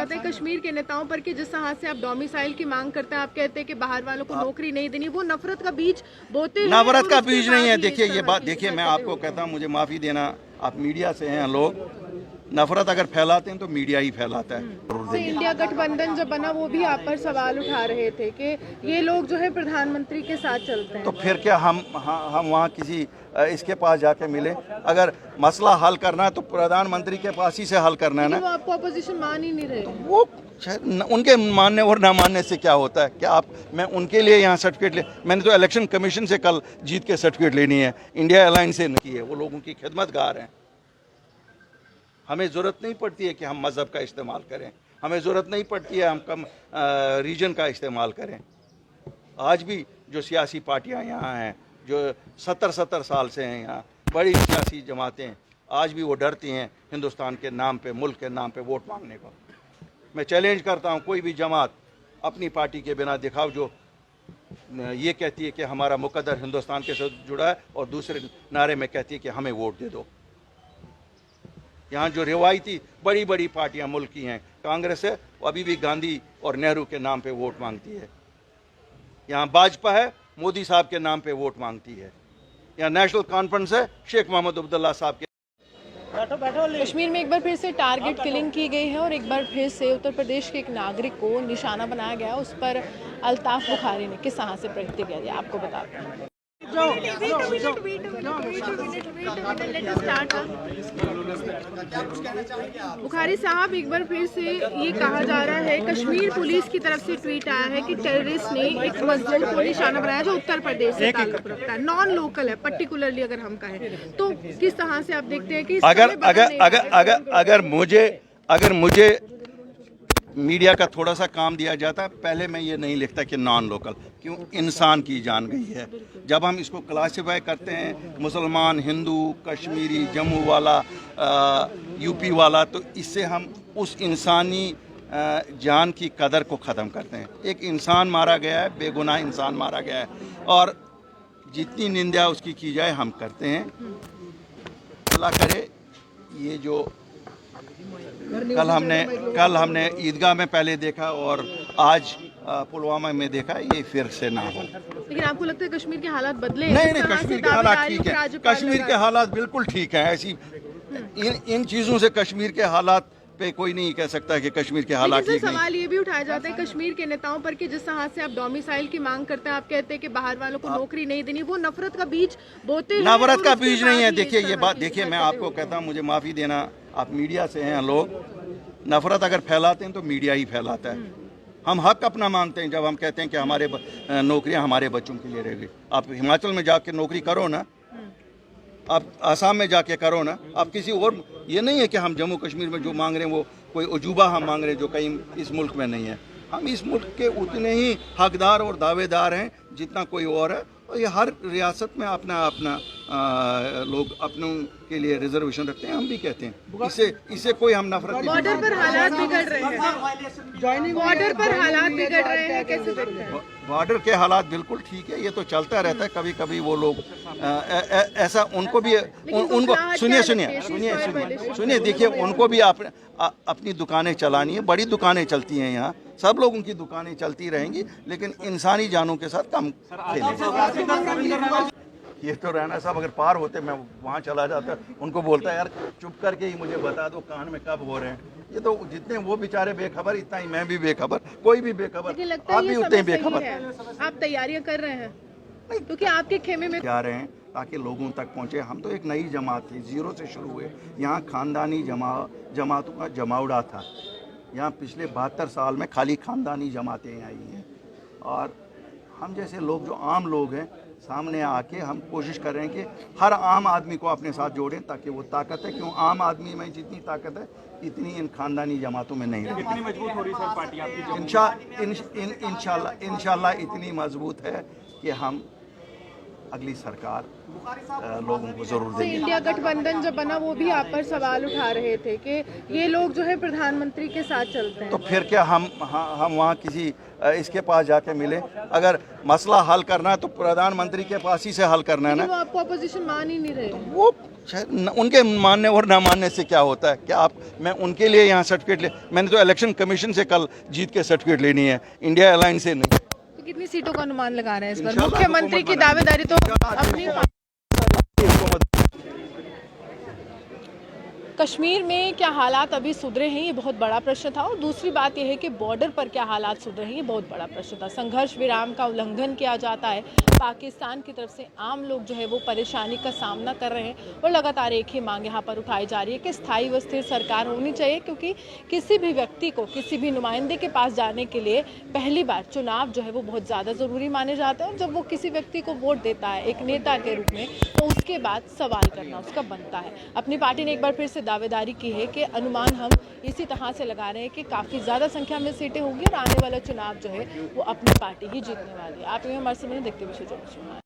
जाता है कश्मीर के नेताओं पर कि जिस तरह से आप डोमिसाइल की मांग करते हैं, आप कहते हैं कि बाहर वालों को नौकरी नहीं देनी, वो नफरत का बीज बोते हैं। नफरत का बीज नहीं है। देखिए ये बात, देखिए मैं आपको कहता हूँ, मुझे माफ़ी देना, आप मीडिया से हैं लोग, नफरत अगर फैलाते हैं तो मीडिया ही फैलाता है। इंडिया गठबंधन जब बना वो भी आप पर सवाल उठा रहे थे कि ये लोग जो है प्रधानमंत्री के साथ चलते हैं, तो फिर क्या हम वहाँ किसी इसके पास जाके मिले? अगर मसला हल करना है तो प्रधानमंत्री के पास ही से हल करना है ना। वो आपको अपोजिशन मान ही नहीं रहे। वो उनके मानने और ना मानने से क्या होता है? क्या आप मैं उनके लिए यहाँ सर्टिफिकेट ले, मैंने तो इलेक्शन कमीशन से कल जीत के सर्टिफिकेट लेनी है, इंडिया अलायंस से नहीं है। वो लोगों की खिदमतगार हैं। हमें ज़रूरत नहीं पड़ती है कि हम मज़हब का इस्तेमाल करें, हमें ज़रूरत नहीं पड़ती है हम कम रीजन का इस्तेमाल करें। आज भी जो सियासी पार्टियां यहाँ हैं, जो 70 साल से हैं यहाँ, बड़ी सियासी जमातें, आज भी वो डरती हैं हिंदुस्तान के नाम पे, मुल्क के नाम पे वोट मांगने को। मैं चैलेंज करता हूँ, कोई भी जमात अपनी पार्टी के बिना दिखाओ जो ये कहती है कि हमारा मुकद्दर हिंदुस्तान के साथ जुड़ा है, और दूसरे नारे में कहती है कि हमें वोट दे दो। यहाँ जो रिवायती बड़ी बड़ी पार्टियां मुल्क की हैं, कांग्रेस है, वो अभी भी गांधी और नेहरू के नाम पे वोट मांगती है। यहाँ भाजपा है, मोदी साहब के नाम पे वोट मांगती है। यहाँ नेशनल कॉन्फ्रेंस है, शेख मोहम्मद अब्दुल्ला साहब के। कश्मीर में एक बार फिर से टारगेट किलिंग की गई है और एक बार फिर से उत्तर प्रदेश के एक नागरिक को निशाना बनाया गया। उस पर अल्ताफ बुखारी ने किस तरह से प्रतिक्रिया दी, आपको बताते हैं। बुखारी साहब, एक बार फिर से ये कहा जा रहा है, कश्मीर पुलिस की तरफ से ट्वीट आया है कि टेररिस्ट ने एक मजदूर को निशाना बनाया जो उत्तर प्रदेश से ताल्लुक रखता है, नॉन लोकल है। पर्टिकुलरली अगर हम कहें तो किस तरह से आप देखते हैं कि अगर मुझे मीडिया का थोड़ा सा काम दिया जाता, पहले मैं ये नहीं लिखता कि नॉन लोकल, क्यों? इंसान की जान गई है। जब हम इसको क्लासिफाई करते हैं, मुसलमान, हिंदू, कश्मीरी, जम्मू वाला, यूपी वाला, तो इससे हम उस इंसानी जान की कदर को ख़त्म करते हैं। एक इंसान मारा गया है, बेगुनाह इंसान मारा गया है, और जितनी निंदा उसकी की जाए हम करते हैं। अल्लाह करे ये जो कल हमने ईदगाह में पहले देखा और आज पुलवामा में देखा, ये फिर से ना हो। लेकिन आपको लगता है कश्मीर के हालात बदले? नहीं, कश्मीर के हालात ठीक है, कश्मीर के हालात बिल्कुल ठीक है। ऐसी इन चीज़ों से कश्मीर के हालात पे कोई नहीं कह सकता कि कश्मीर के हालात ठीक नहीं। सवाल ये भी उठाया जाता है कश्मीर के नेताओं पर कि जिस तरह से आप डोमिसाइल की मांग करते हैं, आप कहते हैं कि बाहर वालों को नौकरी नहीं देनी, वो नफरत का बीज बोते हैं। नफरत का बीज नहीं है। देखिए ये बात, देखिए मैं आपको कहता हूँ, मुझे माफ़ी देना, आप मीडिया से हैं लोग, नफरत अगर फैलाते हैं तो मीडिया ही फैलाता है। हम हक अपना मांगते हैं जब हम कहते हैं कि हमारे नौकरियां हमारे बच्चों के लिए रहेगी। आप हिमाचल में जाके नौकरी करो ना, आप आसाम में जाके करो ना, आप किसी और, ये नहीं है कि हम जम्मू कश्मीर में जो मांग रहे हैं वो कोई अजूबा हम मांग रहे हैं जो कहीं इस मुल्क में नहीं है। हम इस मुल्क के उतने ही हकदार और दावेदार हैं जितना कोई और है, और ये हर रियासत में अपना अपना लोग अपनों के लिए रिजर्वेशन रखते हैं। हम भी कहते हैं, इससे कोई हम नफरत। बॉर्डर पर हालात बिगड़ रहे हैं, बॉर्डर पर हालात बिगड़ रहे हैं, कैसे देखते हैं? बॉर्डर के हालात बिल्कुल ठीक है, ये तो चलता रहता है। कभी कभी वो लोग ऐसा, उनको भी उनको सुनिए, देखिए उनको भी अपनी दुकानें चलानी है, बड़ी दुकानें चलती हैं यहाँ, सब लोगों की दुकानें चलती रहेंगी, लेकिन इंसानी जानों के साथ कम खेलें। ये तो राणा साहब अगर पार होते, मैं वहाँ चला जाता, उनको बोलता यार चुप करके ही मुझे बता दो कान में कब हो रहे हैं। ये तो जितने वो बेचारे बेखबर, इतना ही मैं भी बेखबर, कोई भी बेखबर, आप भी उतने ही बेखबर। आप तैयारियां कर रहे हैं क्योंकि आपके खेमे में जा रहे हैं ताकि लोगों तक पहुँचे। हम तो एक नई जमात थी, जीरो से शुरू हुए। यहाँ खानदानी जमातों का जमावड़ा था। यहाँ पिछले 72 साल में खाली खानदानी जमातें आई हैं, और हम जैसे लोग जो आम लोग हैं सामने आके हम कोशिश कर रहे हैं कि हर आम आदमी को अपने साथ जोड़ें, ताकि वो ताकत है, क्यों आम आदमी में जितनी ताकत है इतनी इन खानदानी जमातों में नहीं रहती। कितनी मजबूत हो रही सर पार्टी आपकी? इंशाल्लाह इतनी मजबूत है कि हम अगली सरकार लोगों को ज़रूर तो देगी। इंडिया गठबंधन जब बना वो भी आप पर सवाल उठा रहे थे कि ये लोग जो है प्रधानमंत्री के साथ चलते हैं। तो फिर क्या हम वहाँ किसी इसके पास जाके मिले? अगर मसला हल करना है तो प्रधानमंत्री के पास ही से हल करना है ना। वो आपको अपोजिशन मान ही नहीं रहे। वो उनके मानने और ना मानने से क्या होता है? क्या आप मैं उनके लिए यहाँ सर्टिफिकेट ले, मैंने तो इलेक्शन कमीशन से कल जीत के सर्टिफिकेट लेनी है, इंडिया अलायंस से नहीं। तो कितनी सीटों का अनुमान लगा रहे हैं इस बार? इंशाल्लाह मुख्यमंत्री की दावेदारी तो अपनी कश्मीर में क्या हालात अभी सुधरे हैं, ये बहुत बड़ा प्रश्न था। और दूसरी बात यह है कि बॉर्डर पर क्या हालात सुधरे हैं, ये बहुत बड़ा प्रश्न था। संघर्ष विराम का उल्लंघन किया जाता है, पाकिस्तान की तरफ से आम लोग जो है वो परेशानी का सामना कर रहे हैं और लगातार एक ही मांग यहाँ पर उठाई जा रही है कि स्थायी व स्थिर सरकार होनी चाहिए, क्योंकि किसी भी व्यक्ति को किसी भी नुमाइंदे के पास जाने के लिए पहली बार चुनाव जो है वो बहुत ज़्यादा ज़रूरी माने जाते हैं। और जब वो किसी व्यक्ति को वोट देता है एक नेता के रूप में, तो उसके बाद सवाल करना उसका बनता है। अपनी पार्टी ने एक बार फिर से दावेदारी की है कि अनुमान हम इसी तरह से लगा रहे हैं कि काफ़ी ज़्यादा संख्या में सीटें होंगी और आने वाला चुनाव जो है वो अपनी पार्टी ही जीतने वाली है। आप हमारे समय देखते हुए